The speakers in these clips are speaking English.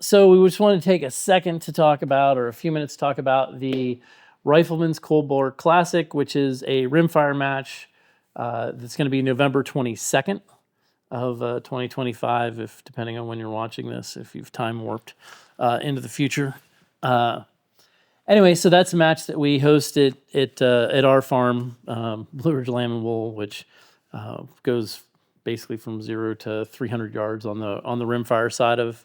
So we just want to take a second to talk about, or a few minutes to talk about the Rifleman's Cold Bore Classic, which is a rimfire match that's going to be November 22nd of 2025, if depending on when you're watching this, if you've time warped into the future. Anyway, so that's a match that we hosted at our farm, Blue Ridge Lamb and Wool, which goes basically from 0 to 300 yards on the rimfire side of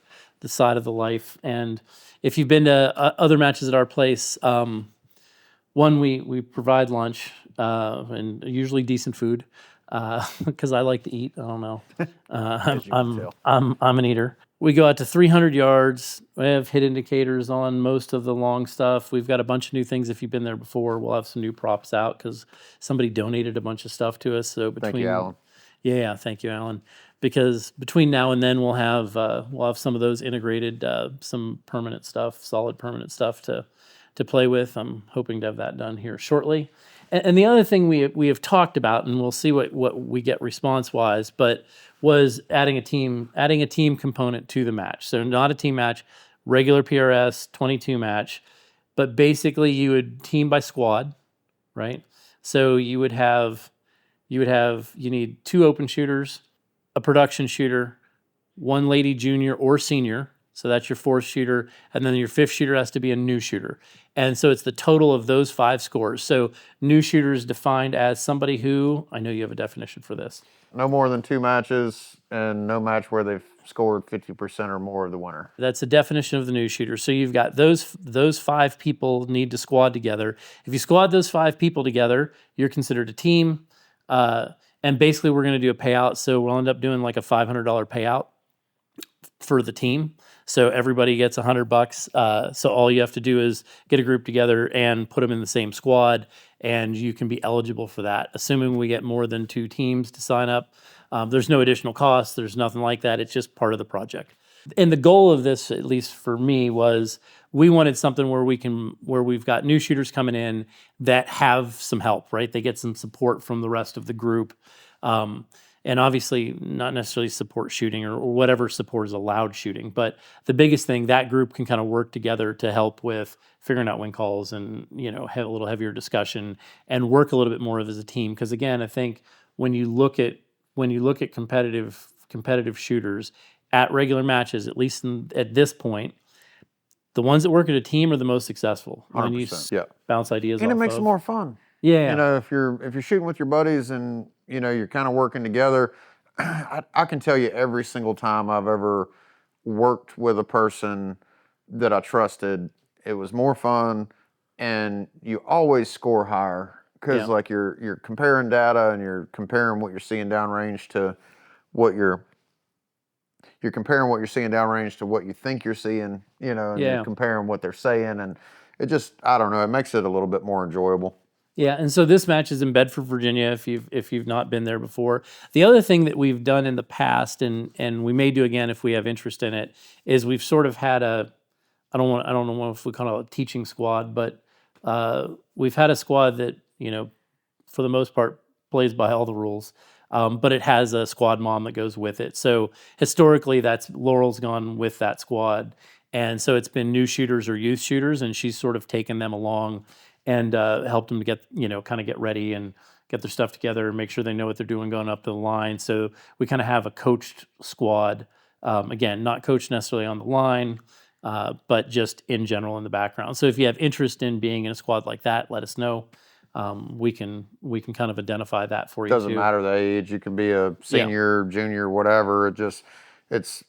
the life. And if you've been to other matches at our place, one, we provide lunch and usually decent food because I like to eat. I don't know. I'm an eater. We go out to 300 yards. We have hit indicators on most of the long stuff. We've got a bunch of new things. If you've been there before, we'll have some new props out because somebody donated a bunch of stuff to us. So Thank you, Alan. Yeah, thank you, Alan. Because between now and then, we'll have some of those integrated, some permanent stuff, solid permanent stuff to play with. I'm hoping to have that done here shortly. And the other thing we have talked about, and we'll see what we get response wise, but was adding a team component to the match. So not a team match, regular PRS 22 match, but basically you would team by squad, right? So you need 2 open shooters, a production shooter, 1 lady junior or senior. So that's your 4th shooter. And then your 5th shooter has to be a new shooter. And so it's the total of those 5 scores. So new shooter is defined as somebody who, I know you have a definition for this. No more than 2 matches and no match where they've scored 50% or more of the winner. That's the definition of the new shooter. So you've got those 5 people need to squad together. If you squad those 5 people together, you're considered a team. And basically we're going to do a payout. So we'll end up doing like a $500 payout for the team. So everybody gets $100. So all you have to do is get a group together and put them in the same squad, and you can be eligible for that. Assuming we get more than 2 teams to sign up, there's no additional cost. There's nothing like that. It's just part of the project. And the goal of this, at least for me, was we wanted something where we've got new shooters coming in that have some help, right? They get some support from the rest of the group. And obviously not necessarily support shooting or whatever support is allowed shooting. But the biggest thing, that group can kind of work together to help with figuring out win calls and, have a little heavier discussion and work a little bit more as a team. Because again, I think when you look at competitive shooters at regular matches, at least at this point, the ones that work at a team are the most successful. 100%. Yeah. Bounce ideas and off it makes of. it more fun. Yeah. If you're shooting with your buddies and you're kind of working together, I can tell you every single time I've ever worked with a person that I trusted, it was more fun, and you always score higher because like you're comparing data and you're comparing what you're seeing downrange to what you're comparing what you're seeing downrange to what you think you're seeing, and you're comparing what they're saying, and it just, I don't know, it makes it a little bit more enjoyable. Yeah, and so this match is in Bedford, Virginia, if you've not been there before. The other thing that we've done in the past, and we may do again if we have interest in it, is we've sort of had I don't know if we call it a teaching squad, but we've had a squad that, for the most part plays by all the rules. But it has a squad mom that goes with it. So historically, Laurel's gone with that squad. And so it's been new shooters or youth shooters, and she's sort of taken them along and helped them to get, kind of get ready and get their stuff together and make sure they know what they're doing going up to the line. So we kind of have a coached squad. Again, not coached necessarily on the line, but just in general in the background. So if you have interest in being in a squad like that, let us know. We can kind of identify that for you. Doesn't matter the age. You can be a senior, junior, whatever. It's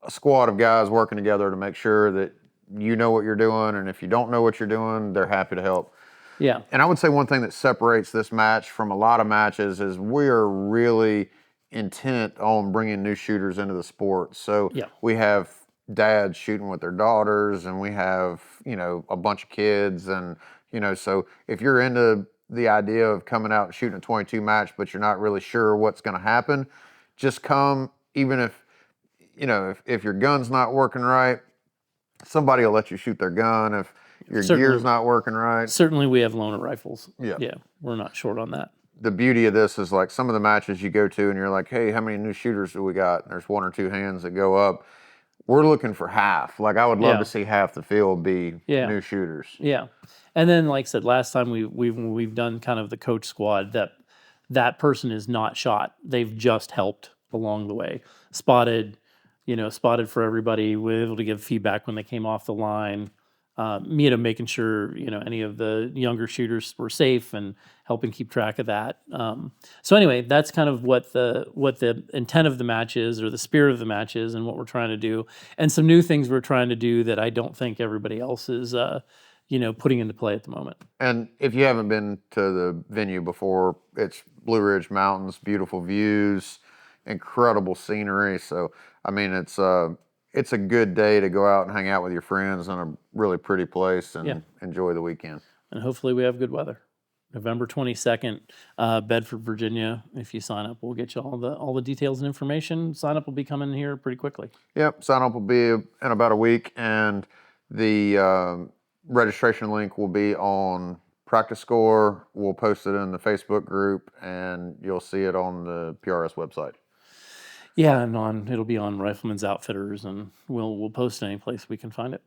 a squad of guys working together to make sure that you know what you're doing, and if you don't know what you're doing, they're happy to help. Yeah. And I would say one thing that separates this match from a lot of matches is we are really intent on bringing new shooters into the sport. So we have dads shooting with their daughters, and we have, a bunch of kids, and so if you're into the idea of coming out and shooting a 22 match, but you're not really sure what's going to happen, just come. Even if, if your gun's not working right, somebody will let you shoot their gun. If your gear's not working right. Certainly we have loaner rifles. Yeah. Yeah, we're not short on that. The beauty of this is like some of the matches you go to and you're like, hey, how many new shooters do we got? And there's 1 or 2 hands that go up. we're looking for half. Like I would love Yeah. to see half the field be Yeah. new shooters. Yeah. And then, like I said, last time we've done kind of the coach squad, that person is not shot. They've just helped along the way, spotted, spotted for everybody. We're able to give feedback when they came off the line. Making sure any of the younger shooters were safe and helping keep track of that. So anyway, that's kind of what the intent of the match is, or the spirit of the match is, and what we're trying to do, and some new things we're trying to do that I don't think everybody else is putting into play at the moment. And if you haven't been to the venue before, it's Blue Ridge Mountains, beautiful views, incredible scenery. So I mean, it's a good day to go out and hang out with your friends in a really pretty place and enjoy the weekend. And hopefully we have good weather. November 22nd, Bedford, Virginia. If you sign up, we'll get you all the details and information. Sign up will be coming here pretty quickly. Yep, sign up will be in about a week, and the registration link will be on Practice Score. We'll post it in the Facebook group, and you'll see it on the PRS website. Yeah, and it'll be on Rifleman's Outfitters, and we'll post it any place we can find it.